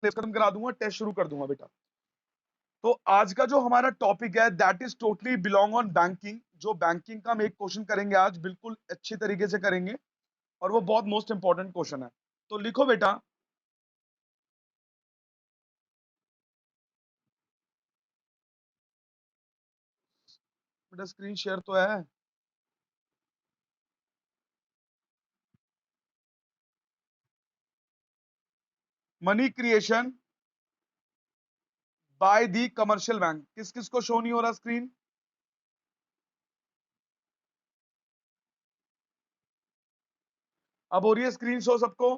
खत्म करा दूंगा, टेस्ट शुरू कर दूंगा बेटा। तो आज का जो हमारा टॉपिक है that is totally belong on banking. जो बैंकिंग का हम एक क्वेश्चन करेंगे आज, बिल्कुल अच्छी तरीके से करेंगे, और वो बहुत मोस्ट इंपॉर्टेंट क्वेश्चन है। तो लिखो बेटा, बेटा स्क्रीन शेयर तो है। Money creation by the commercial bank. किस किस को शो नहीं हो रहा स्क्रीन? अब हो रही है स्क्रीन शो सबको?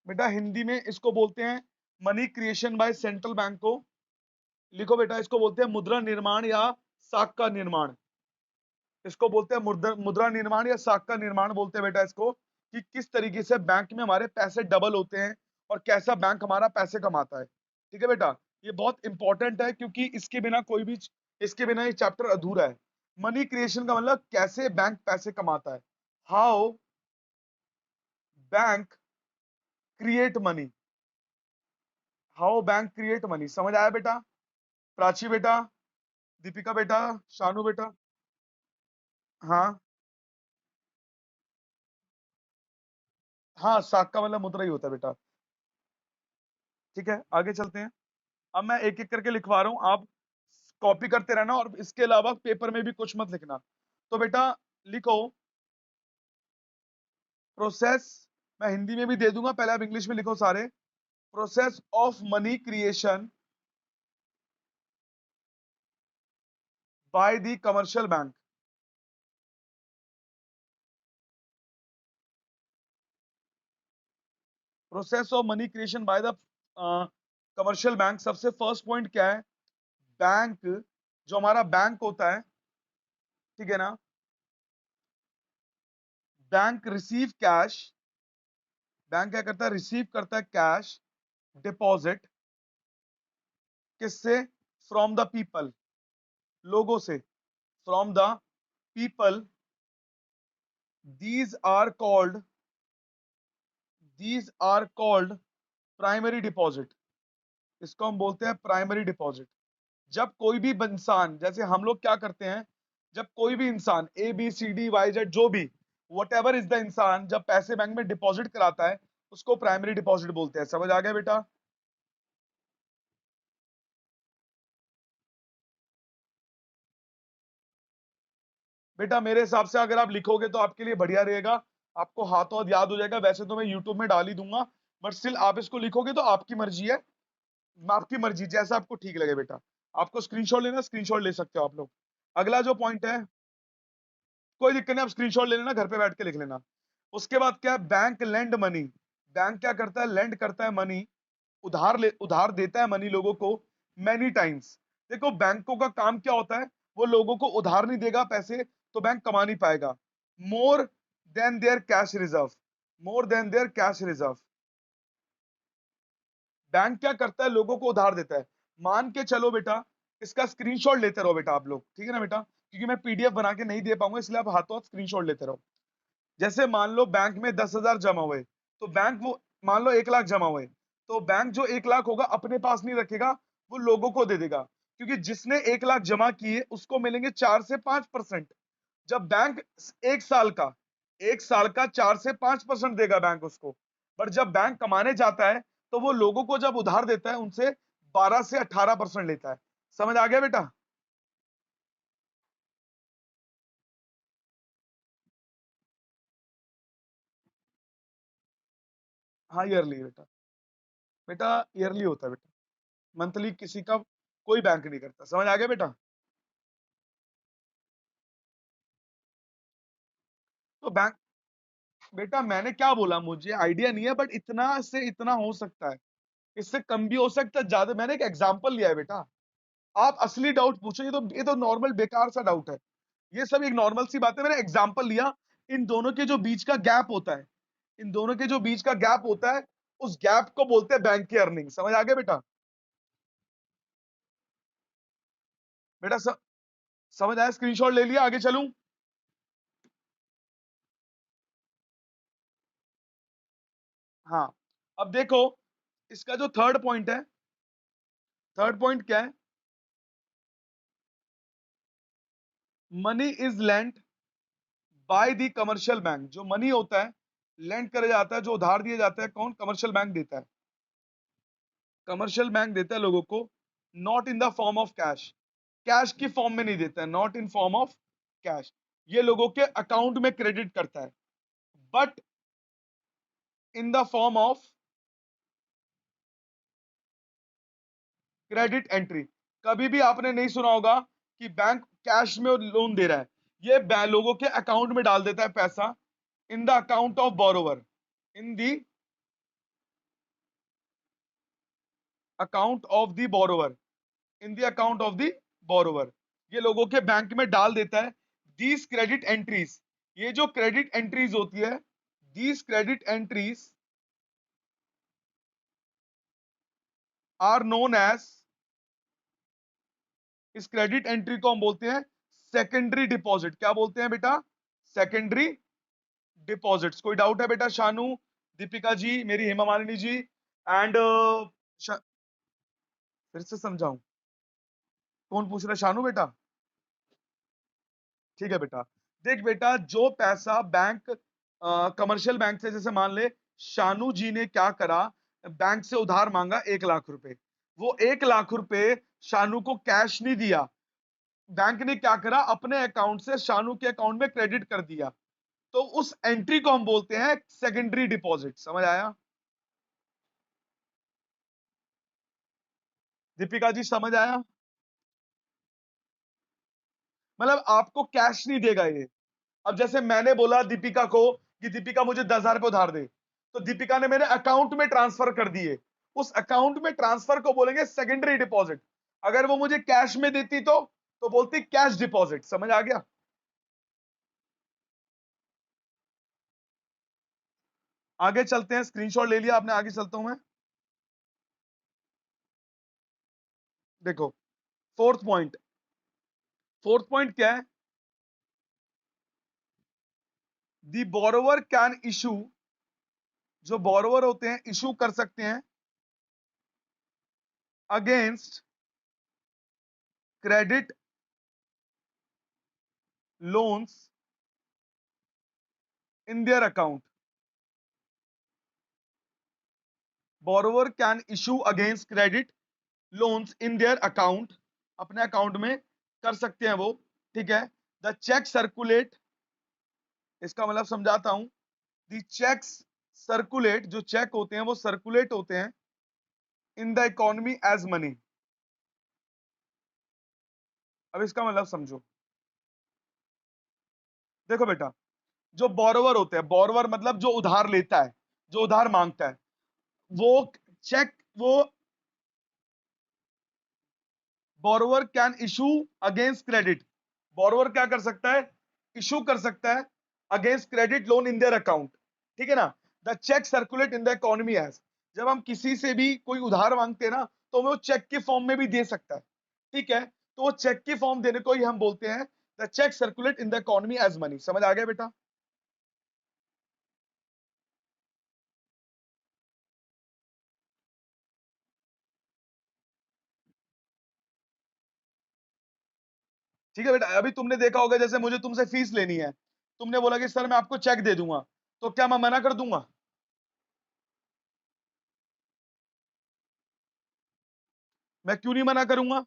बेटा हिंदी में इसको बोलते हैं money creation by central bank को। लिखो बेटा, इसको बोलते हैं मुद्रा निर्माण या साख का निर्माण। इसको बोलते हैं मुद्रा मुद्रा निर्माण या साख का निर्माण बोलते हैं बेटा इसको, कि किस तरीके से बैंक में हमारे पैसे डबल होते हैं और कैसा बैंक हमारा पैसे कमाता है। ठीक है बेटा, ये बहुत इंपॉर्टेंट है क्योंकि इसके बिना ये चैप्टर अधूरा है। मनी क्रिएशन का मतलब कैसे बैंक पैसे कमाता है। How bank create money. How bank create money, समझ आया बेटा? प्राची बेटा, दीपिका बेटा, शानू बेटा। हाँ हाँ, साख का मतलब मुद्रा ही होता है बेटा। ठीक है, आगे चलते हैं। अब मैं एक एक करके लिखवा रहा हूं, आप कॉपी करते रहना, और इसके अलावा पेपर में भी कुछ मत लिखना। तो बेटा लिखो प्रोसेस, मैं हिंदी में भी दे दूंगा, पहले आप इंग्लिश में लिखो सारे। Process of money creation by the commercial bank. Process of money creation by the commercial bank. सबसे फर्स्ट पॉइंट क्या है? बैंक, जो हमारा बैंक होता है, ठीक है ना, बैंक रिसीव कैश। बैंक क्या करता है? रिसीव करता है कैश डिपॉजिट। किससे? फ्रॉम द पीपल, लोगों से, from the people. these are called these are called primary deposit. इसको हम बोलते हैं प्राइमरी डिपॉजिट। जब कोई भी इंसान, जैसे हम लोग क्या करते हैं, जब कोई भी इंसान ABCD YZ जो भी, वट एवर इज द इंसान, जब पैसे बैंक में डिपॉजिट कराता है, उसको प्राइमरी डिपॉजिट बोलते हैं। समझ आ गया बेटा? बेटा मेरे हिसाब से अगर आप लिखोगे तो आपके लिए बढ़िया रहेगा, आपको हाथों हाथ याद हो जाएगा। वैसे तो मैं यूट्यूब में डाल ही दूंगा, बट स्टिल आप इसको लिखोगे तो आपकी मर्जी है, आपकी मर्जी जैसा आपको ठीक लगे बेटा। आपको स्क्रीनशॉट लेना, स्क्रीनशॉट ले सकते हो आप लोग। अगला जो पॉइंट है, कोई दिक्कत नहीं, आप स्क्रीनशॉट ले लेना, घर पे बैठ के लिख लेना। उसके बाद क्या है? Bank land money. बैंक क्या करता है? लेंड करता है मनी, उधार देता है मनी लोगों को, मैनी टाइम्स। देखो बैंकों का काम क्या होता है, वो लोगों को उधार नहीं देगा पैसे तो बैंक कमा नहीं पाएगा। More than their cash reserve, more than their cash reserve. Bank क्या करता है? लोगों को उधार देता है। मान के चलो बेटा, इसका स्क्रीनशॉट लेते रहो बेटा आप लोग, ठीक है ना बेटा, क्योंकि मैं PDF बना के नहीं दे पाऊंगा, इसलिए आप हाथों हाथ स्क्रीनशॉट लेते रहो। जैसे मान लो बैंक में 10,000 जमा हुए, तो बैंक वो, मान लो 1 लाख जमा हुए, तो बैंक जो 1 लाख होगा अपने पास नहीं रखेगा, वो लोगों को दे देगा, क्योंकि जिसने 1 लाख जमा किए उसको मिलेंगे 4 से 5%। जब बैंक 1 साल का, 1 साल का 4 से 5% देगा बैंक उसको। पर जब बैंक कमाने जाता है तो वो लोगों को जब उधार देता है उनसे 12 से 18% लेता है। समझ आ गया बेटा? हाँ ईयरली बेटा, बेटा ईयरली होता है बेटा, मंथली किसी का कोई बैंक नहीं करता। समझ आ गया बेटा? तो बैंक, बेटा मैंने क्या बोला, मुझे आइडिया नहीं है, बट इतना से इतना हो सकता है, इससे कम भी हो सकता है, ज्यादा। मैंने एक एग्जांपल लिया है बेटा, आप असली डाउट पूछो, ये तो नॉर्मल बेकार सा डाउट है। ये सब एक नॉर्मल सी बात है, मैंने एग्जांपल लिया। इन दोनों के जो बीच का गैप होता है, इन दोनों के जो बीच का गैप होता है, उस गैप को बोलते हैं बैंक की अर्निंग। समझ आ गया बेटा? बेटा समझ आया? स्क्रीनशॉट ले लिया, आगे चलूं? हाँ, अब देखो इसका जो थर्ड पॉइंट है, थर्ड पॉइंट क्या है? Money is lent by the commercial bank. जो मनी होता है, लेंड करा जाता है, जो उधार दिया जाता है, कौन? कमर्शियल बैंक देता है। कमर्शियल बैंक देता है लोगों को, not in the form of cash. Cash की फॉर्म में नहीं देता है, not in form of cash. ये लोगों के अकाउंट में क्रेडिट करता है, but in the form of credit entry. कभी भी आपने नहीं सुना होगा कि बैंक कैश में लोन दे रहा है। ये लोगों के अकाउंट में डाल देता है पैसा, in the account of borrower, in the account of the borrower, in the account of the borrower. ये लोगों के बैंक में डाल देता है। दीज क्रेडिट एंट्रीज, ये जो क्रेडिट एंट्रीज होती है, these credit entries are known as, इस क्रेडिट एंट्री को हम बोलते हैं सेकेंडरी डिपॉजिट। क्या बोलते हैं बेटा? Secondary deposits. कोई डाउट है बेटा? शानू, दीपिका जी, मेरी हेमा मालिनी जी एंड फिर से समझाऊं? कौन पूछ रहा है? शानू बेटा? ठीक है बेटा। देख बेटा, जो पैसा बैंक कमर्शियल बैंक से, जैसे मान ले शानू जी ने क्या करा, बैंक से उधार मांगा 1 लाख रुपए। वो 1 लाख रुपए शानू को कैश नहीं दिया, बैंक ने क्या करा, अपने अकाउंट से शानू के अकाउंट में क्रेडिट कर दिया। तो उस एंट्री को हम बोलते हैं सेकेंडरी डिपॉजिट। समझ आया? दीपिका जी समझ आया? मतलब आपको कैश नहीं देगा ये। अब जैसे मैंने बोला दीपिका को कि दीपिका मुझे 10,000 रुपए उधार दे, तो दीपिका ने मेरे अकाउंट में ट्रांसफर कर दिए। उस अकाउंट में ट्रांसफर को बोलेंगे सेकेंडरी डिपॉजिट। अगर वो मुझे कैश में देती तो बोलती कैश डिपॉजिट। समझ आ गया? आगे चलते हैं, स्क्रीनशॉट ले लिया आपने, आगे चलता हूं मैं। देखो फोर्थ पॉइंट, फोर्थ पॉइंट क्या है? दी बोरोवर कैन इशू, जो बोरोवर होते हैं इशू कर सकते हैं against credit loans in their account. Borrower can issue against credit loans in their account, अपने अकाउंट में कर सकते हैं वो। ठीक है? द चेक सर्कुलेट, इसका मतलब समझाता हूं। द चेक्स सर्कुलेट, जो चेक होते हैं वो सर्कुलेट होते हैं in the economy as money. अब इसका मतलब समझो। देखो बेटा, जो बोरोवर होते हैं, बोरोवर मतलब जो उधार लेता है, जो उधार मांगता है, वो चेक, वो borrower can issue against credit. Borrower क्या कर सकता है? इशू कर सकता है against credit loan in their account. ठीक है ना? The cheque circulate in the economy as, जब हम किसी से भी कोई उधार मांगते हैं ना, तो वो चेक के फॉर्म में भी दे सकता है। ठीक है? तो वो चेक की फॉर्म देने को ही हम बोलते हैं the cheque circulate in the economy as money. समझ आ गया बेटा? ठीक है बेटा। अभी तुमने देखा होगा, जैसे मुझे तुमसे फीस लेनी है, तुमने बोला कि सर मैं आपको चेक दे दूंगा, तो क्या मैं मना कर दूंगा? मैं क्यों नहीं मना करूंगा?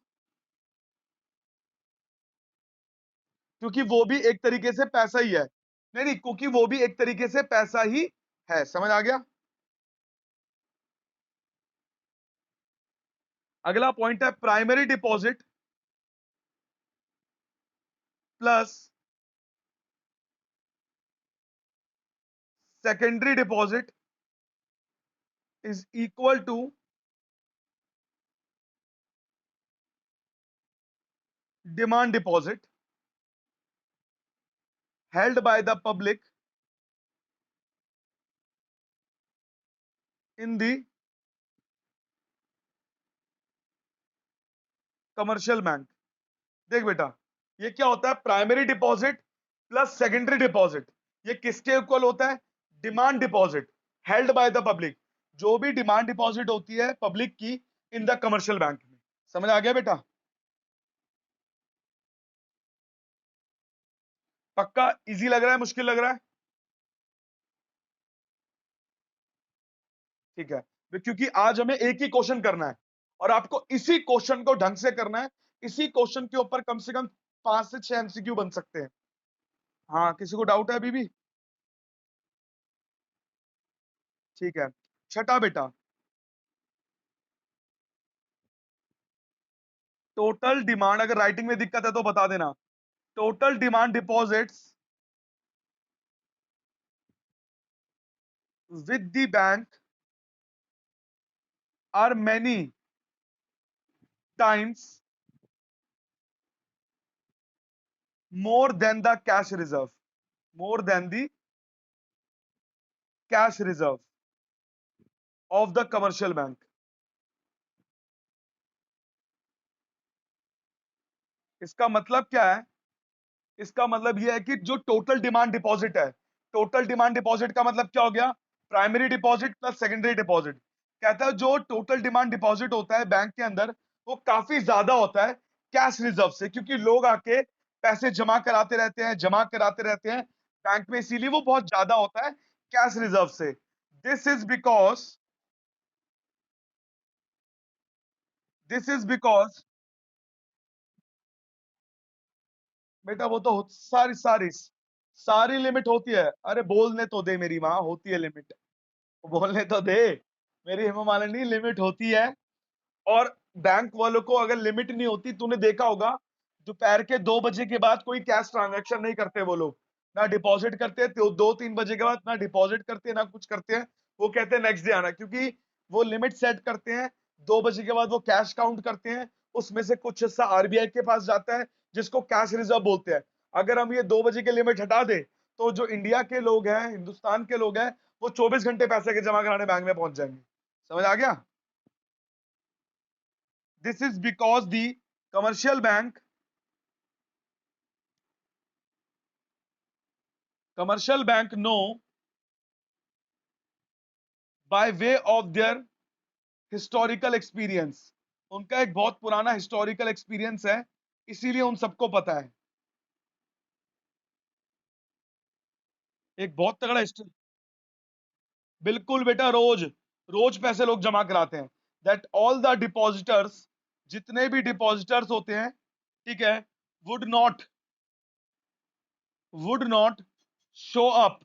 क्योंकि वो भी एक तरीके से पैसा ही है। नहीं नहीं, क्योंकि वो भी एक तरीके से पैसा ही है। समझ आ गया? अगला पॉइंट है primary deposit plus secondary deposit is equal to demand deposit held by the public in the commercial bank. देख बेटा, ये क्या होता है? Primary deposit plus secondary deposit, ये किसके इक्वल होता है? Demand deposit held by the public, जो भी डिमांड डिपॉजिट होती है पब्लिक की इन द कमर्शियल बैंक में। समझ आ गया बेटा? पक्का इजी लग रहा है, मुश्किल लग रहा है? ठीक है, क्योंकि आज हमें एक ही क्वेश्चन करना है और आपको इसी क्वेश्चन को ढंग से करना है। इसी क्वेश्चन के ऊपर कम से कम 5 से 6 एमसीक्यू बन सकते हैं। हाँ, किसी को डाउट है अभी भी? ठीक है, छठा बेटा, टोटल डिमांड, अगर राइटिंग में दिक्कत है तो बता देना। Total demand deposits with the bank are many times more than the cash reserve, more than the cash reserve of the commercial bank। इसका मतलब क्या है? इसका मतलब यह है कि जो टोटल डिमांड डिपॉजिट है, टोटल डिमांड डिपॉजिट का मतलब क्या हो गया? Primary deposit plus secondary deposit. कहता है जो टोटल डिमांड डिपॉजिट होता है बैंक के अंदर, वो काफी ज्यादा होता है कैश रिजर्व से, क्योंकि लोग आके पैसे जमा कराते रहते हैं, जमा कराते रहते हैं बैंक में, इसीलिए वो बहुत ज्यादा होता है कैश रिजर्व से। This is because, this is because बेटा वो तो सारी सारी सारी लिमिट होती है। अरे बोलने तो दे मेरी माँ, होती है लिमिट, बोलने तो दे। मेरी हेमा मालिनी, लिमिट होती है। और बैंक वालों को अगर लिमिट नहीं होती, तूने देखा होगा दोपहर के 2 बजे के बाद कोई कैश ट्रांजैक्शन नहीं करते वो लोग, ना डिपॉजिट करते हैं, तो 2-3 बजे के बाद ना डिपॉजिट करते हैं ना कुछ करते हैं। वो कहते हैं नेक्स्ट डे आना, क्योंकि वो लिमिट सेट करते हैं। 2 बजे के बाद वो कैश काउंट करते हैं, उसमें से कुछ हिस्सा आरबीआई के पास जाता है, जिसको कैश रिजर्व बोलते हैं। अगर हम ये 2 बजे के लिमिट हटा दे, तो जो इंडिया के लोग हैं, हिंदुस्तान के लोग हैं, वो 24 घंटे पैसे के जमा कराने बैंक में पहुंच जाएंगे। समझ आ गया? This is because the commercial bank know by way of their historical experience। उनका एक बहुत पुराना हिस्टोरिकल एक्सपीरियंस है, इसीलिए उन सबको पता है। एक बहुत तगड़ा बिल्कुल बेटा, रोज रोज पैसे लोग जमा कराते हैं। दैट ऑल द डिपॉजिटर्स, जितने भी डिपॉजिटर्स होते हैं, ठीक है, would not would not show up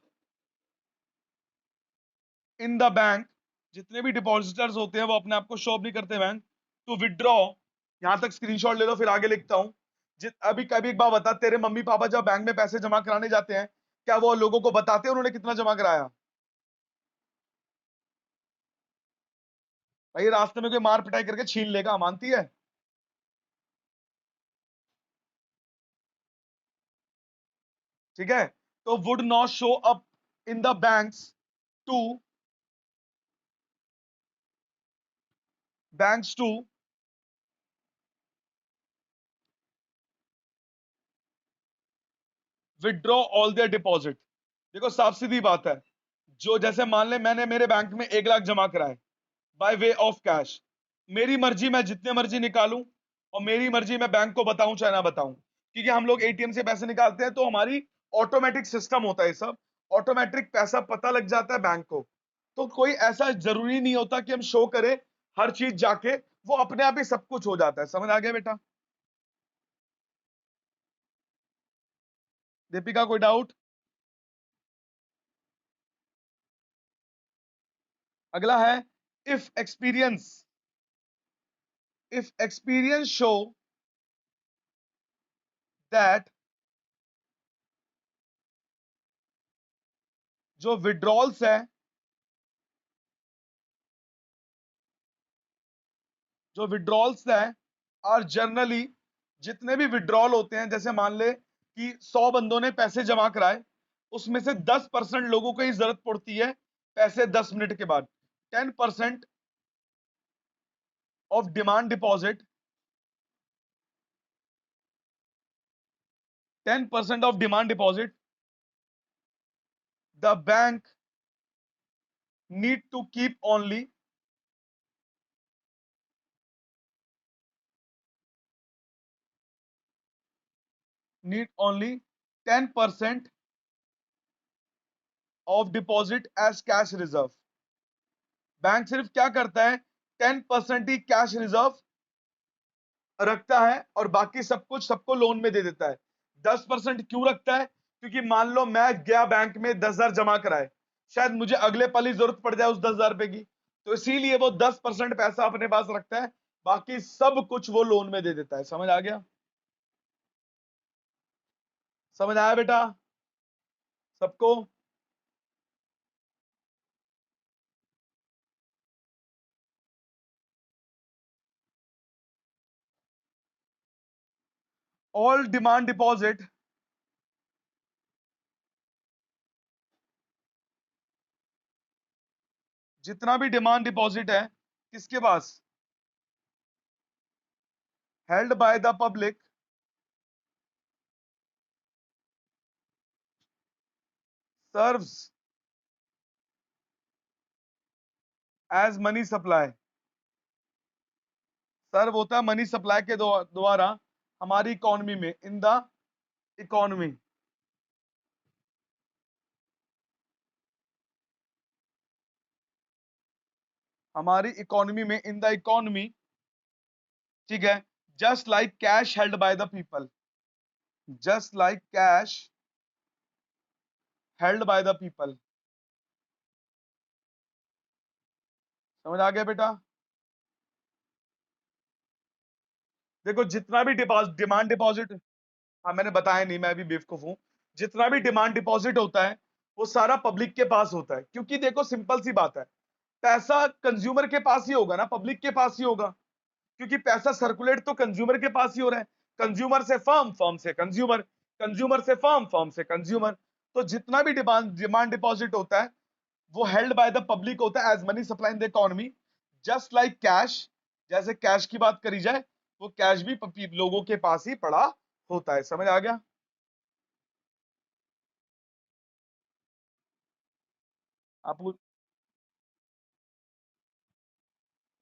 in the bank. जितने भी डिपॉजिटर्स होते हैं वो अपने आप को शो अप नहीं करते बैंक। टू विड्रॉ, यहां तक स्क्रीनशॉट ले लो, फिर आगे लिखता हूं। अभी कभी एक बात बता, तेरे मम्मी पापा जब बैंक में पैसे जमा कराने जाते हैं, क्या वो लोगों को बताते हैं उन्होंने कितना जमा कराया? भाई रास्ते में कोई मार पिटाई करके छीन लेगा, मानती है? ठीक है, तो would not show up in the banks to banks to withdraw all their deposit. देखो साफ सीधी बात है, जो जैसे मान ले मैंने मेरे बैंक में 1 लाख जमा कराए बाय वे ऑफ कैश, मेरी मर्जी मैं जितने मर्जी निकालूं, और मेरी मर्जी मैं बैंक को बताऊं चाहे ना बताऊं, क्योंकि हम लोग एटीएम से पैसे निकालते हैं तो हमारी ऑटोमेटिक सिस्टम होता है सब, ऑटोमेटिक पैसा पता लग जाता है बैंक को। तो कोई ऐसा जरूरी नहीं होता कि हम शो करें हर चीज जाके, वो अपने आप ही सब कुछ हो जाता है। समझ आ गया बेटा? दीपिका कोई डाउट? अगला है, if experience if experience show that जो विड्रॉल्स है, जो विड्रॉल्स है आर जनरली, जितने भी विड्रॉल होते हैं, जैसे मान ले कि 100 बंदों ने पैसे जमा कराए, उसमें से 10% लोगों को ही जरूरत पड़ती है पैसे 10 मिनट के बाद। 10% of demand deposit, 10% of demand deposit the bank need to keep only need only 10% of deposit as cash reserve. Bank सिर्फ क्या करता है, 10% ही कैश रिजर्व रखता है और बाकी सब कुछ सबको लोन में दे देता है। 10% क्यों रखता है, क्योंकि मान लो मैं गया बैंक में 10,000 जमा कराए, शायद मुझे अगले पल ही जरूरत पड़ जाए उस 10,000 रुपए की, तो इसीलिए वो 10% पैसा अपने पास रखता है, बाकी सब कुछ वो लोन में दे देता है। समझ आ गया? समझ आया बेटा सबको? ऑल डिमांड डिपॉजिट, जितना भी डिमांड डिपॉजिट है किसके पास, held by the public, serves as money supply, serve होता है मनी सप्लाई के द्वारा हमारी इकोनॉमी में, इन द इकोनॉमी, हमारी इकोनॉमी में, इन द इकोनॉमी, ठीक है, just like cash held by the people, just like cash held by the people. समझ आ गया बेटा? देखो जितना भी डिमांड डिपॉजिट, हाँ मैंने बताया नहीं, मैं भी बेवकूफ हूं, जितना भी डिमांड डिपॉजिट होता है वो सारा पब्लिक के पास होता है, क्योंकि देखो सिंपल सी बात है, पैसा कंज्यूमर के पास ही होगा ना, पब्लिक के पास ही होगा, क्योंकि पैसा सर्कुलेट तो कंज्यूमर के पास ही हो रहा है, कंज्यूमर से फर्म, फर्म से कंज्यूमर, कंज्यूमर से फर्म, फर्म से कंज्यूमर। तो जितना भी डिमांड डिमांड डिपॉजिट होता है वो हेल्ड बाय द पब्लिक होता है as money supply in the economy, just like cash, जैसे कैश की बात करी जाए, वो कैश भी लोगों के पास ही पड़ा होता है। समझ आ गया? आप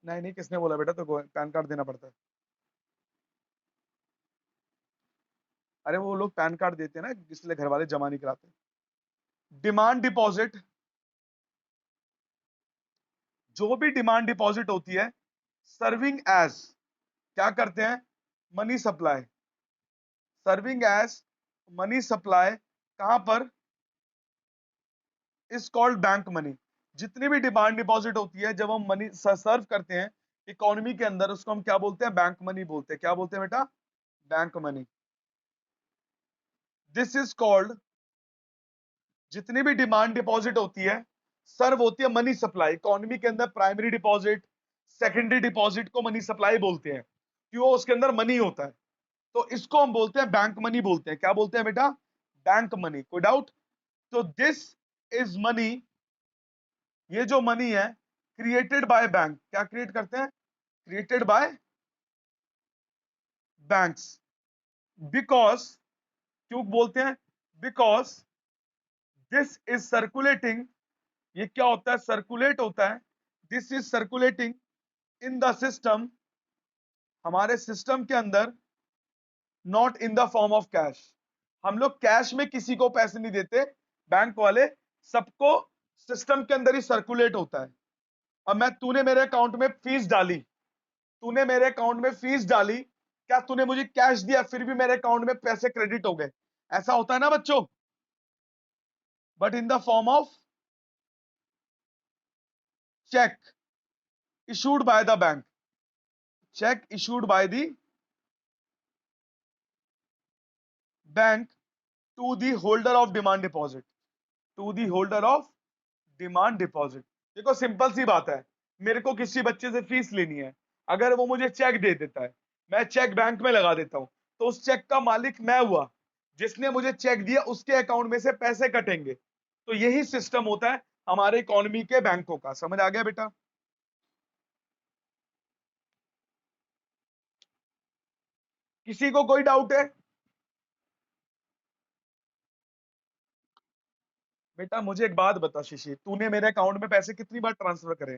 नहीं नहीं, किसने बोला बेटा तो पैन कार्ड देना पड़ता है? अरे वो लोग पैन कार्ड देते हैं ना, इसलिए घर वाले जमा नहीं कराते। डिमांड डिपॉजिट, जो भी डिमांड डिपॉजिट होती है, सर्विंग एज, क्या करते हैं, money supply, serving as money supply, कहां पर, इज कॉल्ड बैंक मनी। जितनी भी डिमांड डिपॉजिट होती है जब हम मनी सर्व करते हैं इकोनॉमी के अंदर, उसको हम क्या बोलते हैं, बैंक मनी बोलते हैं। क्या बोलते हैं बेटा, bank money. This is called, जितनी भी डिमांड डिपॉजिट होती है सर्व होती है मनी सप्लाई, इकोनॉमी के अंदर प्राइमरी डिपॉजिट, सेकेंडरी डिपॉजिट को मनी सप्लाई बोलते हैं, क्यों, उसके अंदर मनी होता है, तो इसको हम बोलते हैं बैंक मनी बोलते हैं। क्या बोलते हैं बेटा, बैंक मनी। कोई डाउट? तो दिस इज मनी, ये जो मनी है क्रिएटेड बाय बैंक, क्या क्रिएट करते हैं, क्रिएटेड बाय बैंक्स, बिकॉज, क्यों बोलते हैं, बिकॉज दिस इज सर्कुलेटिंग, ये क्या होता है, सर्कुलेट होता है, this is circulating in the system, हमारे सिस्टम के अंदर, not in the form of cash, हम लोग कैश में किसी को पैसे नहीं देते, बैंक वाले सबको सिस्टम के अंदर ही सर्कुलेट होता है। अब मैं, तूने मेरे अकाउंट में फीस डाली, तूने मेरे अकाउंट में फीस डाली, क्या तूने मुझे कैश दिया फिर भी मेरे अकाउंट में पैसे क्रेडिट हो गए, ऐसा होता है ना बच्चों, but in the form of cheque issued by the bank, cheque issued by the bank to the holder of demand deposit, to the holder of demand deposit. देखो सिंपल सी बात है, मेरे को किसी बच्चे से फीस लेनी है, अगर वो मुझे चेक दे देता है, मैं चेक बैंक में लगा देता हूं, तो उस चेक का मालिक मैं हुआ, जिसने मुझे चेक दिया उसके अकाउंट में से पैसे कटेंगे। तो यही सिस्टम होता है हमारे इकोनॉमी के बैंकों का। समझ आ गया बेटा? किसी को कोई डाउट है? बेटा मुझे एक बात बता शिशी, तूने मेरे अकाउंट में पैसे कितनी बार ट्रांसफर करे?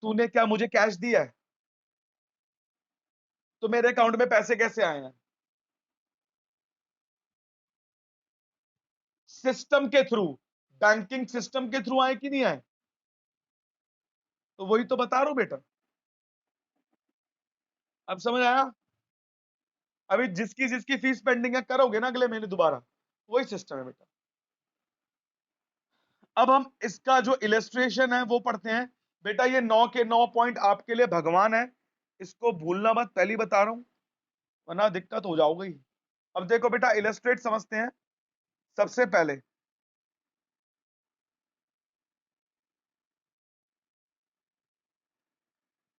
तूने क्या मुझे कैश दिया है? तो मेरे अकाउंट में पैसे कैसे आए हैं? सिस्टम के थ्रू, बैंकिंग सिस्टम के थ्रू आए कि नहीं आए? तो वही तो बता रहा हूं बेटा। अब समझ आया? अभी जिसकी जिसकी फीस पेंडिंग है करोगे ना अगले महीने दोबारा, वही सिस्टम है बेटा। अब हम इसका जो इलस्ट्रेशन है वो पढ़ते हैं। बेटा ये 9 के 9 पॉइंट आपके लिए भगवान है, इसको भूलना मत, पहली बता रहा हूं, वरना दिक्कत हो जाओगी। अब देखो बेटा इलस्ट्रेट समझते हैं। सबसे पहले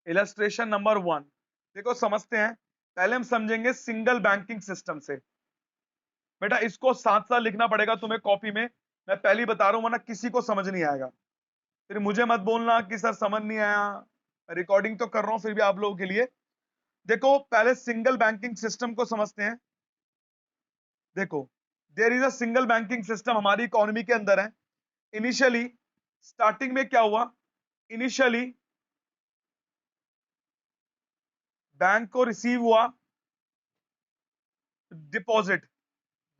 इलस्ट्रेशन नंबर 1 देखो समझते हैं। पहले हम समझेंगे सिंगल बैंकिंग सिस्टम से। बेटा इसको साथ साथ लिखना पड़ेगा तुम्हें कॉपी में, मैं पहली बता रहा हूं वरना किसी को समझ नहीं आएगा। फिर मुझे मत बोलना कि सर समझ नहीं आया, रिकॉर्डिंग तो कर रहा हूं फिर भी आप लोगों के लिए। देखो पहले सिंगल बैंकिंग सिस्टम को समझते हैं। देखो there is a single banking system हमारी इकोनॉमी के अंदर है। इनिशियली स्टार्टिंग में क्या हुआ, इनिशियली बैंक को रिसीव हुआ डिपॉजिट,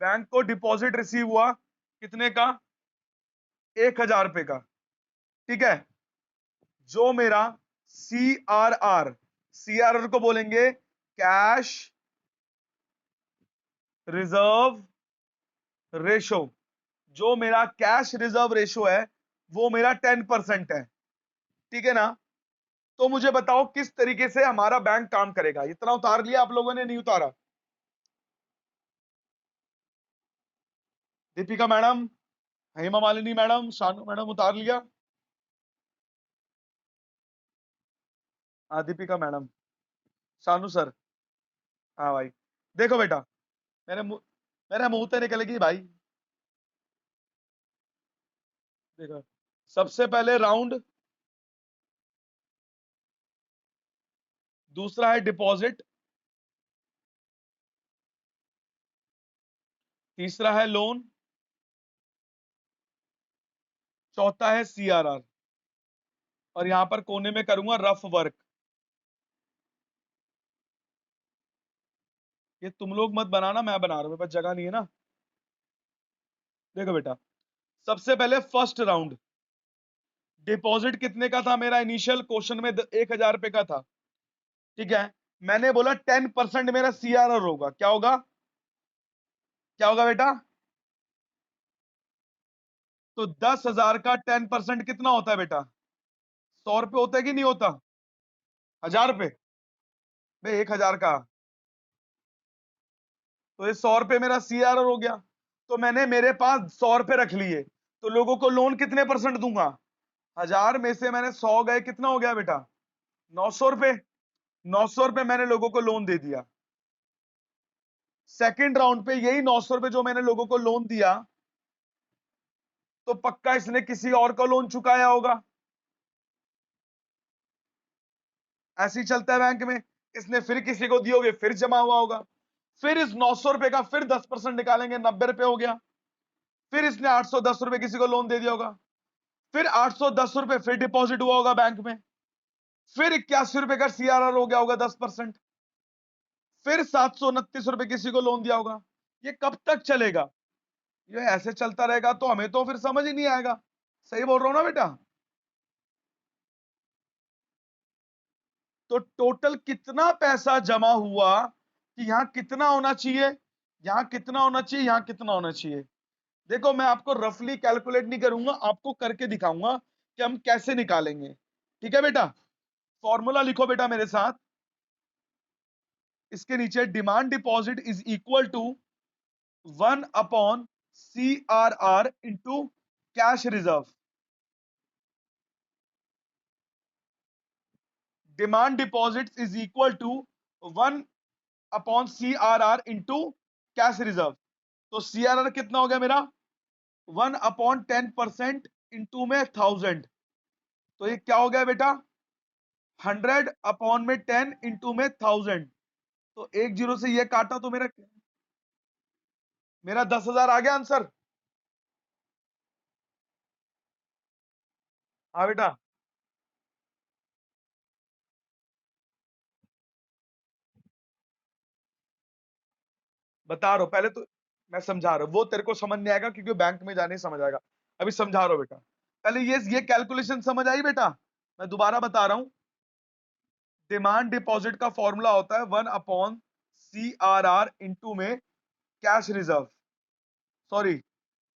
बैंक को डिपॉजिट रिसीव हुआ कितने का, 1,000 रुपए का। ठीक है, जो मेरा CRR, CRR को बोलेंगे कैश रिजर्व रेशो, जो मेरा कैश रिजर्व रेशो है वो मेरा 10% है। ठीक है ना? तो मुझे बताओ किस तरीके से हमारा बैंक काम करेगा। इतना उतार लिया आप लोगों ने, नहीं उतारा? Deepika madam, Hema Malini madam, Shanu madam, उतार लिया? हाँ दीपिका मैडम, शानू सर, हाँ भाई। देखो बेटा, मेरे मुंह से निकलेगी भाई। देखो सबसे पहले राउंड, दूसरा है डिपॉजिट, तीसरा है लोन, चौथा है CRR, और यहां पर कोने में करूंगा रफ वर्क। ये तुम लोग मत बनाना, मैं बना रहा हूं, मेरे पास जगह नहीं है ना। देखो बेटा, सबसे पहले फर्स्ट राउंड, डिपॉजिट कितने का था मेरा इनिशियल क्वेश्चन में? 1,000 रुपए का था। ठीक है, मैंने बोला 10% मेरा CRR होगा। क्या होगा, क्या होगा बेटा? तो 10,000 का 10% कितना होता है बेटा? 100 रुपए होता है कि नहीं होता? 1,000 रुपए? भाई 1,000 का, तो ये 100 रुपए मेरा CRR हो गया। तो मैंने मेरे पास 100 रुपए रख लिए, तो लोगों को लोन कितने परसेंट दूंगा? 1,000 में से मैंने 100 गए, कितना हो गया बेटा? 900 रुपए। 900 रुपए मैंने लोगों को लोन दे दिया। सेकंड राउंड पे यही 900 रुपए जो मैंने लोगों को लोन दिया, तो पक्का इसने किसी और का लोन चुकाया होगा। ऐसे ही चलता है बैंक में, इसने फिर किसी को दिए होगे, फिर जमा हुआ होगा। फिर इस 900 रुपए का फिर 10% निकालेंगे, 90 रुपए हो गया। फिर इसने 810 रुपए किसी को लोन दे दिया होगा। फिर 810 रुपए फिर डिपॉजिट हुआ होगा बैंक में। फिर 81 रुपए का CRR हो गया होगा 10%। फिर 729 रुपए किसी को लोन दिया होगा। ये कब तक चलेगा? ये ऐसे चलता रहेगा तो हमें तो फिर समझ ही नहीं आएगा। सही बोल रहा हूं ना बेटा? तो टोटल कितना पैसा जमा हुआ कि यहां कितना होना चाहिए, यहां कितना होना चाहिए, यहां कितना होना चाहिए। देखो मैं आपको रफली कैलकुलेट नहीं करूंगा, आपको करके दिखाऊंगा कि हम कैसे निकालेंगे। ठीक है बेटा? फॉर्मूला लिखो बेटा मेरे साथ। इसके नीचे demand deposit is equal to 1 upon CRR into cash reserve. Demand deposit is equal to 1 upon CRR into cash reserve. तो CRR कितना हो गया मेरा? 1/10% इंटू में 1000। तो ये क्या हो गया बेटा? 100 अपॉन में 10 इंटू में 1000। तो एक जीरो से ये काटा तो मेरा, मेरा 10,000 आ गया आंसर। हाँ बेटा, बता रहा हूं पहले तो, मैं समझा रहा हूं, वो तेरे को समझ नहीं आएगा क्योंकि बैंक में जाने ही समझ आएगा। अभी समझा रहा हूं बेटा, पहले ये कैलकुलेशन समझ आई बेटा। मैं दोबारा बता रहा हूं। डिमांड डिपॉजिट का फॉर्मूला होता है 1/CRR इंटू में कैश रिजर्व, सॉरी,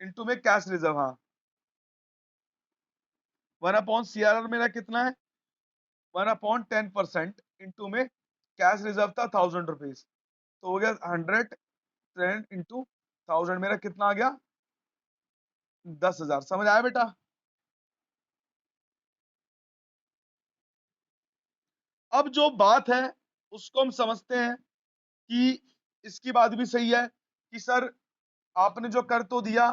इंटू में कैश रिजर्व, हाँ। 1/CRR मेरा कितना है? 1/10% इंटू में कैश रिजर्व था 1000 रुपीज, तो हो गया 100 इंटू 1000, मेरा कितना आ गया? 10,000। समझ आया बेटा? अब जो बात है उसको हम समझते हैं कि इसकी बात भी सही है कि सर आपने जो कर तो दिया,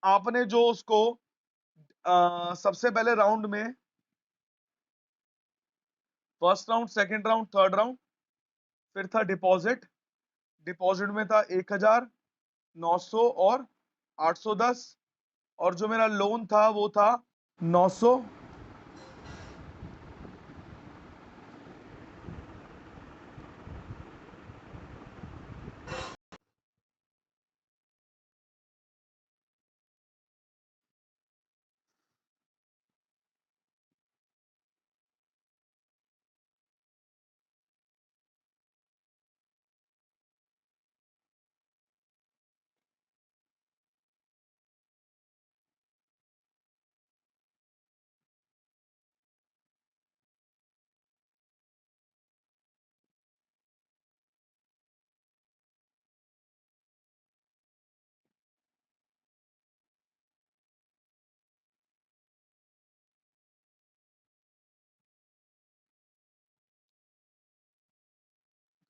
आपने जो उसको सबसे पहले राउंड में, first round, second round, third round, फिर था डिपॉजिट। डिपॉजिट में था 1000, 900 और 810, और जो मेरा लोन था वो था 900।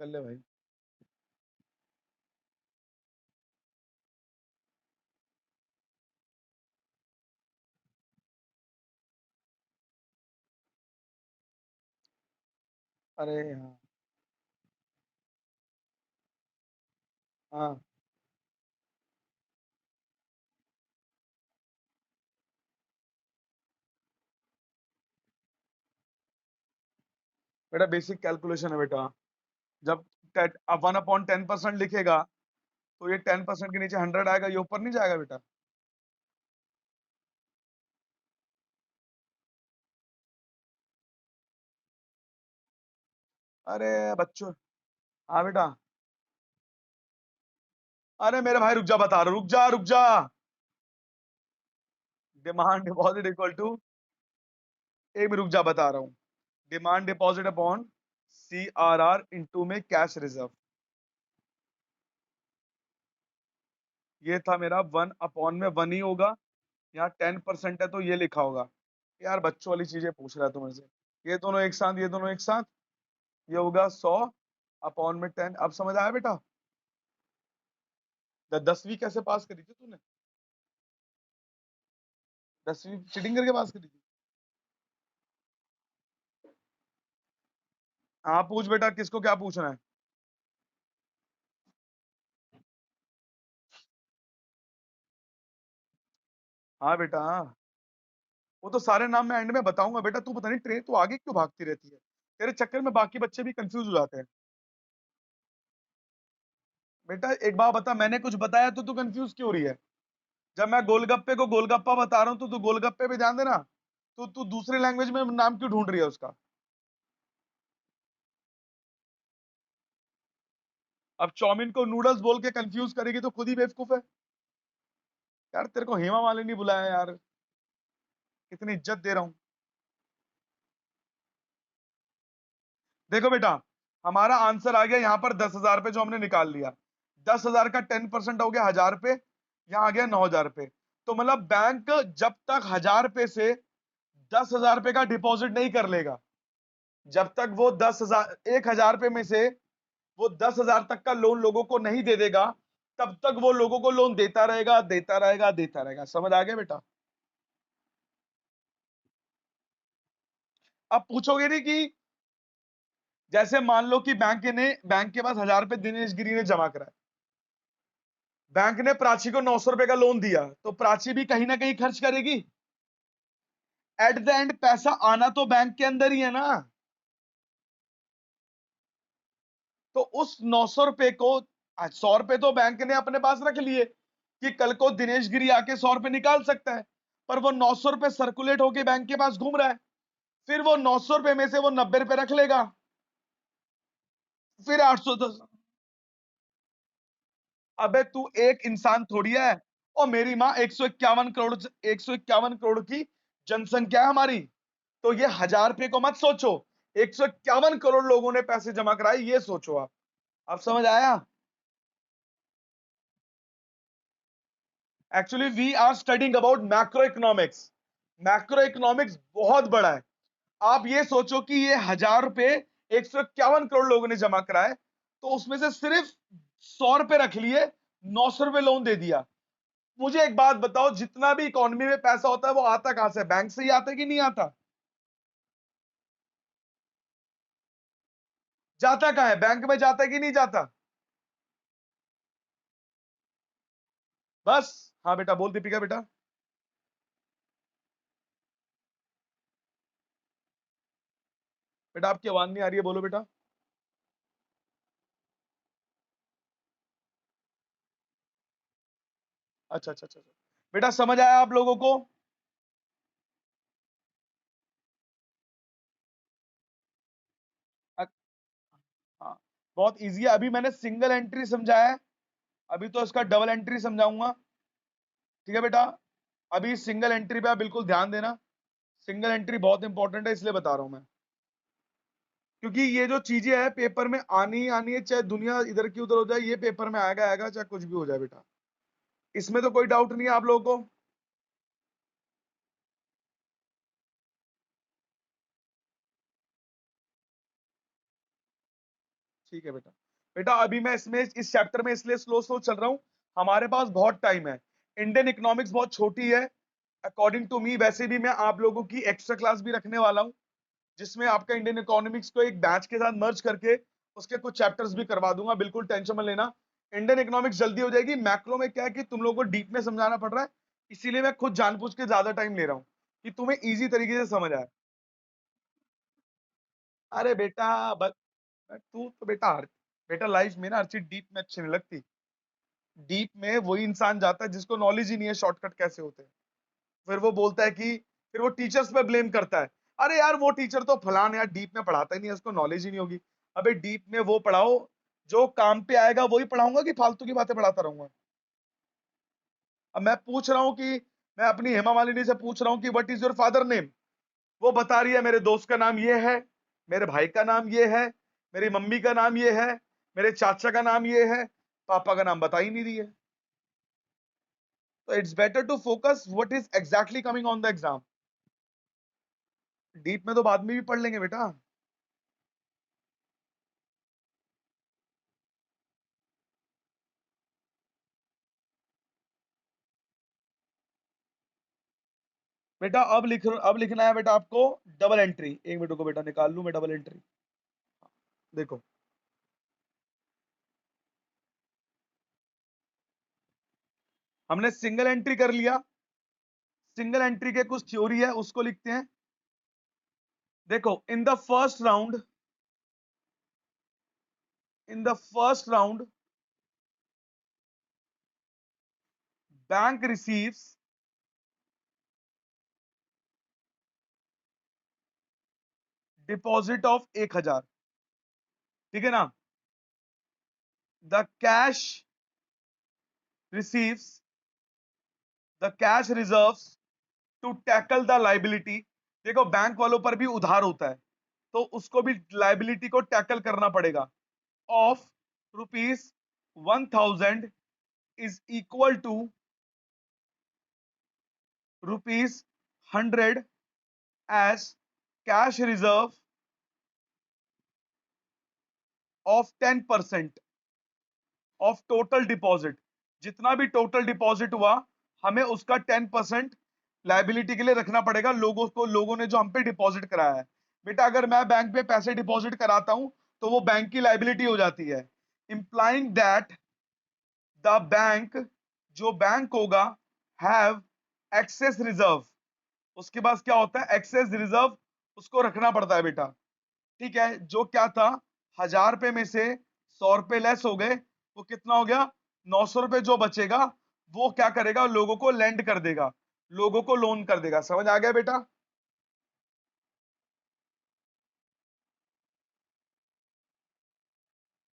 कर ले भाई। अरे हाँ, हाँ बेटा, बेसिक कैलकुलेशन है बेटा। जब 1/10% लिखेगा तो ये 10% के नीचे 100 आएगा, ये ऊपर नहीं जाएगा बेटा। अरे बच्चों, हाँ बेटा। अरे मेरे भाई रुक जा, बता रहा हूं, रुक जा रुक जा। डिमांड डिपॉजिट इक्वल टू, एक भी रुक जा, बता रहा हूँ। Demand deposit upon CRR into में कैश रिजर्व, ये था मेरा 1/1 ही होगा। यहाँ 10% है तो ये लिखा होगा। यार बच्चों वाली चीजें पूछ रहा है तुम्हें से। ये दोनों एक साथ, ये दोनों एक साथ, ये होगा 100/10। अब समझ आया बेटा? 10वीं कैसे पास करी थी तूने? 10वीं चीटिंग करके पास करी थी? हाँ पूछ बेटा, किसको क्या पूछना है? हाँ बेटा, हाँ। वो तो सारे नाम मैं एंड में बताऊंगा बेटा, तू पता नहीं ट्रेन तू आगे क्यों भागती रहती है, तेरे चक्कर में बाकी बच्चे भी कंफ्यूज हो जाते हैं। बेटा एक बात बता, मैंने कुछ बताया तो तू कंफ्यूज क्यों हो रही है? जब मैं गोलगप्पे को गोलगप्पा बता रहा हूँ तो तू गोलगप्पे पे ध्यान देना। तो तू दूसरे लैंग्वेज में नाम क्यों ढूंढ रही है उसका? अब चाउमीन को नूडल्स बोल के कंफ्यूज करेगी तो खुद ही बेवकूफ है। यार तेरे को हेमा मालिनी बुलाया यार, कितनी इज्जत दे रहा हूँ। देखो बेटा, हमारा आंसर आ गया यहाँ पर 10,000 पे, जो हमने निकाल लिया। 10,000 का 10% हो गया 1000 पे, यहाँ आ गया 9,000 पे। तो मतलब बैंक जब तक 1000 पे से 10,000 पे का डिपॉजिट नहीं कर लेगा, जब तक वो 10,000, 1,000 पे में से वो 10,000 तक का लोन लोगों को नहीं दे देगा, तब तक वो लोगों को लोन देता रहेगा, देता रहेगा, देता रहेगा। समझ आ गया बेटा? अब पूछोगे नहीं कि जैसे मान लो कि बैंक के पास 1000 रुपए दिनेश गिरी ने जमा कराए, बैंक ने प्राची को 900 रुपए का लोन दिया, तो प्राची भी कहीं ना कहीं खर्च करेगी। एट द एंड पैसा आना तो बैंक के अंदर ही है ना। तो उस 900 रुपए को, 100 रुपए तो बैंक ने अपने पास रख लिए कि कल को दिनेश गिरी आके 100 रुपए निकाल सकता है, पर वो 900 रुपए सर्कुलेट होके बैंक के पास घूम रहा है। फिर वो 900 रुपए में से वो 90 रुपए रख लेगा, फिर 810। अबे तू एक इंसान थोड़ी है। और मेरी माँ 151 करोड़, 151 करोड़ की जनसंख्या है हमारी। तो ये 1000 रुपए को मत सोचो, 151 करोड़ लोगों ने पैसे जमा कराए, ये सोचो आप। अब समझ आया? Actually we are studying about macro economics. Macro economics बहुत बड़ा है। आप ये सोचो कि ये 1000 रुपए 151 करोड़ लोगों ने जमा कराए, तो उसमें से सिर्फ 100 रुपए रख लिए, 900 रुपए लोन दे दिया। मुझे एक बात बताओ, जितना भी इकोनॉमी में पैसा होता है वो आता कहां से? बैंक से ही आता है कि नहीं आता? जाता कहां है? बैंक में जाता है कि नहीं जाता? बस। हाँ बेटा, बोल दीपिका बेटा। बेटा आपकी आवाज नहीं आ रही है, बोलो बेटा। अच्छा अच्छा अच्छा अच्छा। बेटा समझ आया आप लोगों को? अ- हाँ, बहुत इजी है। अभी मैंने सिंगल एंट्री समझाया है, अभी तो इसका डबल एंट्री समझाऊंगा। ठीक है बेटा, अभी सिंगल एंट्री पे आप बिल्कुल ध्यान देना। सिंगल एंट्री बहुत इंपॉर्टेंट है, इसलिए बता रहा हूं मैं, क्योंकि ये जो चीजें हैं पेपर में आनी ही आनी है, चाहे दुनिया इधर की उधर हो जाए, ये पेपर में आएगा आएगा, चाहे कुछ भी हो जाए बेटा। इसमें तो कोई डाउट नहीं है आप लोगों को। ठीक है बेटा। बेटा अभी मैं इसमें इस चैप्टर में इसलिए स्लो स्लो चल रहा हूं, हमारे पास बहुत टाइम है। इंडियन इकोनॉमिक्स बहुत छोटी है अकॉर्डिंग टू मी। वैसे भी मैं आप लोगों की एक्स्ट्रा क्लास भी रखने वाला हूं, जिसमें आपका इंडियन इकोनॉमिक्स को एक बैच के साथ मर्ज करके उसके कुछ चैप्टर्स भी करवा दूंगा, बिल्कुल टेंशन मत लेना। इंडियन इकोनॉमिक्स जल्दी हो जाएगी। मैक्रो में क्या है कि तुम लोगों को डीप में समझाना पड़ रहा है, इसीलिए मैं खुद जानबूझ के ज्यादा टाइम ले रहा हूं कि तुम्हें इजी तरीके से समझ आए। अरे बेटा तू तो बेटा बेटा लाइफ में ना हर चीज डीप में अच्छी नहीं लगती। डीप में वही इंसान जाता है जिसको नॉलेज ही नहीं है शॉर्टकट कैसे होते हैं। फिर वो बोलता है कि, फिर वो टीचर्स पे ब्लेम करता है। अरे यार वो टीचर तो फलान यार डीप में पढ़ाता ही नहीं है, उसको नॉलेज ही नहीं होगी। अबे डीप में वो पढ़ाओ जो काम पे आएगा, वही पढ़ाऊंगा कि फालतू की बातें पढ़ाता रहूंगा? अब मैं पूछ रहा हूँ कि, मैं अपनी हेमा मालिनी से पूछ रहा हूँ कि what is your father name, वो बता रही है मेरे दोस्त का नाम ये है, मेरे भाई का नाम ये है, मेरी मम्मी का नाम ये है, मेरे चाचा का नाम ये है, पापा का नाम बता ही नहीं रही है। तो it's better to focus what is exactly coming on the exam. Deep में तो बाद में भी पढ़ लेंगे बेटा। बेटा अब लिखना है बेटा आपको डबल एंट्री। एक मिनट को बेटा, निकाल लूं मैं डबल एंट्री। देखो, हमने सिंगल एंट्री कर लिया। सिंगल एंट्री के कुछ थ्योरी है, उसको लिखते हैं। देखो, in the first round bank receives deposit of 1000। ठीक है ना? The cash receives the cash reserves to tackle the liability. देखो बैंक वालों पर भी उधार होता है, तो उसको भी लाइबिलिटी को टैकल करना पड़ेगा। Of ₹1000 is equal to ₹100 as cash reserve of 10% of total deposit. जितना भी टोटल डिपॉजिट हुआ, हमें उसका 10% लाइबिलिटी के लिए रखना पड़ेगा, लोगों ने जो हम पे डिपॉजिट कराया है। बेटा अगर मैं बैंक पे पैसे डिपॉजिट कराता हूं, तो वो बैंक की लाइबिलिटी हो जाती है। इंप्लाइंग दैट द बैंक, जो बैंक होगा, हैव एक्सेस रिजर्व, उसके पास क्या होता है, एक्सेस रिजर्व, उसको रखना पड़ता है बेटा। ठीक है, जो क्या था, 1000 रुपए में से 100 रुपए लेस हो गए, वो कितना हो गया, 900 रुपए। जो बचेगा वो क्या करेगा, लोगों को लेंड कर देगा, लोगों को लोन कर देगा। समझ आ गया बेटा?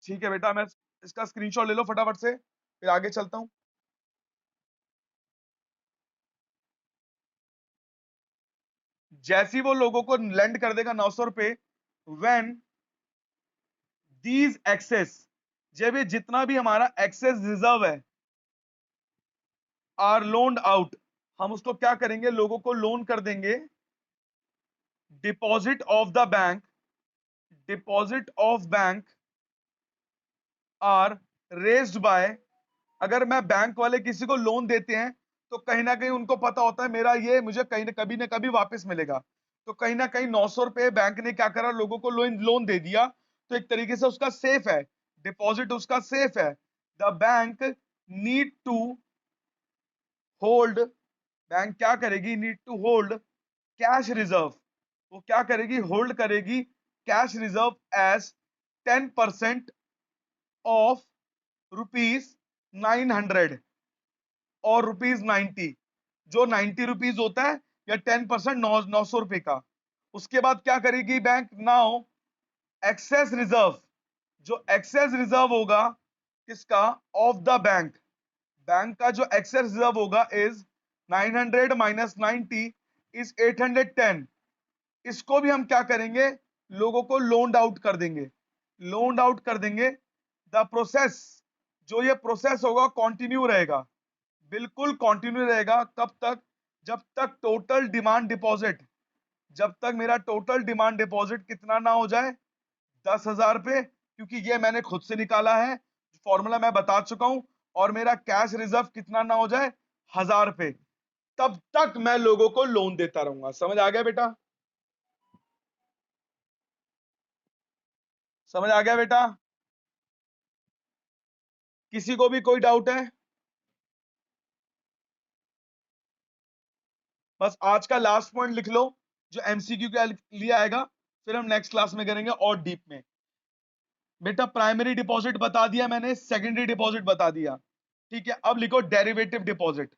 ठीक है बेटा, मैं इसका स्क्रीनशॉट ले लो फटाफट से, फिर आगे चलता हूं। जैसे ही वो लोगों को लेंड कर देगा 900 रुपए, व्हेन दीज एक्सेस, जब ये जितना भी हमारा एक्सेस रिजर्व है, आर लोन्ड आउट, हम उसको क्या करेंगे, लोगों को लोन कर देंगे। Deposit of the bank, deposit of bank are raised by, अगर मैं बैंक वाले किसी को लोन देते हैं तो कहीं ना कहीं उनको पता होता है मेरा ये मुझे कहीं ना कभी वापस मिलेगा। तो कहीं ना कहीं 900 रुपए बैंक ने क्या करा, लोगों को लोन लोन दे दिया, तो एक तरीके से उसका सेफ है, डिपॉजिट उसका सेफ है। The bank need to hold, bank क्या करेगी, need to hold cash reserve, वो क्या करेगी, होल्ड करेगी कैश रिजर्व एज 10% ऑफ ₹900 और ₹90, जो 90 रुपीज होता है, या 10% 900 रुपए का। उसके बाद क्या करेगी बैंक, नाउ एक्सेस रिजर्व, जो एक्सेस रिजर्व होगा किसका, ऑफ द बैंक, बैंक का जो एक्सेस रिजर्व होगा इज 900 माइनस 90 इज 810, इसको भी हम क्या करेंगे, लोगों को लोन्ड आउट कर देंगे, लोन्ड आउट कर देंगे। द प्रोसेस, जो ये प्रोसेस होगा कंटिन्यू रहेगा, बिल्कुल कंटिन्यू रहेगा। कब तक, जब तक टोटल डिमांड डिपॉजिट, जब तक मेरा टोटल डिमांड डिपॉजिट कितना ना हो जाए, 10,000 रुपए, क्योंकि ये मैंने खुद से निकाला है, फॉर्मूला मैं बता चुका हूं, और मेरा कैश रिजर्व कितना ना हो जाए, 1,000 रुपए, तब तक मैं लोगों को लोन देता रहूंगा। समझ आ गया बेटा? समझ आ गया बेटा? किसी को भी कोई डाउट है? बस आज का लास्ट पॉइंट लिख लो जो एमसीक्यू के लिए आएगा, फिर हम नेक्स्ट क्लास में करेंगे और डीप में। बेटा प्राइमरी डिपॉजिट बता दिया मैंने, सेकेंडरी डिपॉजिट बता दिया। ठीक है, अब लिखो डेरिवेटिव डिपॉजिट।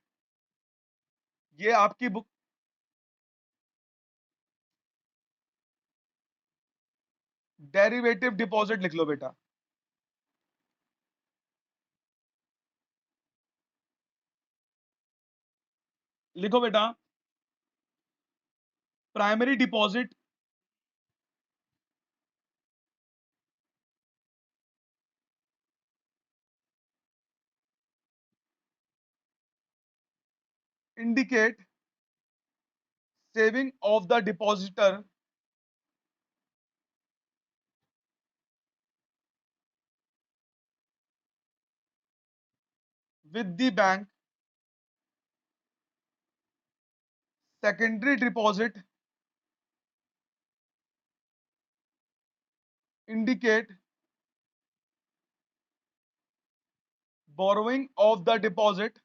ये आपकी बुक, डेरिवेटिव डिपॉजिट लिख लो बेटा। लिखो बेटा, primary deposit indicate saving of the depositor with the bank. Secondary deposit indicate borrowing of the depositors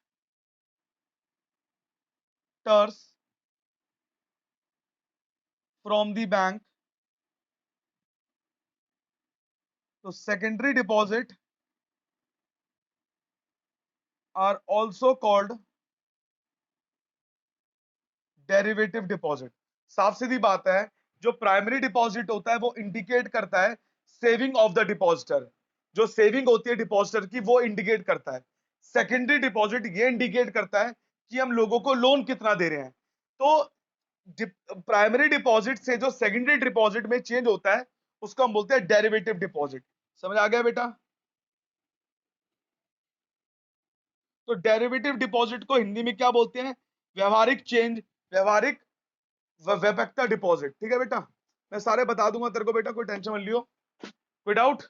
from the bank. So secondary deposit are also called derivative deposit. साफ सीधी बात है, जो primary deposit होता है वो इंडिकेट करता है saving of the depositor, जो सेविंग होती है डिपॉजिटर की वो इंडिकेट करता है। सेकेंडरी डिपॉजिट ये इंडिकेट करता है कि हम लोगों को लोन कितना दे रहे हैं। तो प्राइमरी डिपॉजिट से जो सेकेंडरी डिपॉजिट में चेंज होता है उसको हम बोलते हैं डेरिवेटिव डिपॉजिट। समझ आ गया बेटा? तो डेरिवेटिव डिपॉजिट को हिंदी में क्या बोलते हैं, व्यवहारिक चेंज, व्यवहारिक वैपेक्ता डिपॉजिट। ठीक है बेटा, मैं सारे बता दूंगा तेरे को बेटा, कोई टेंशन मत लियो। कोई डाउट?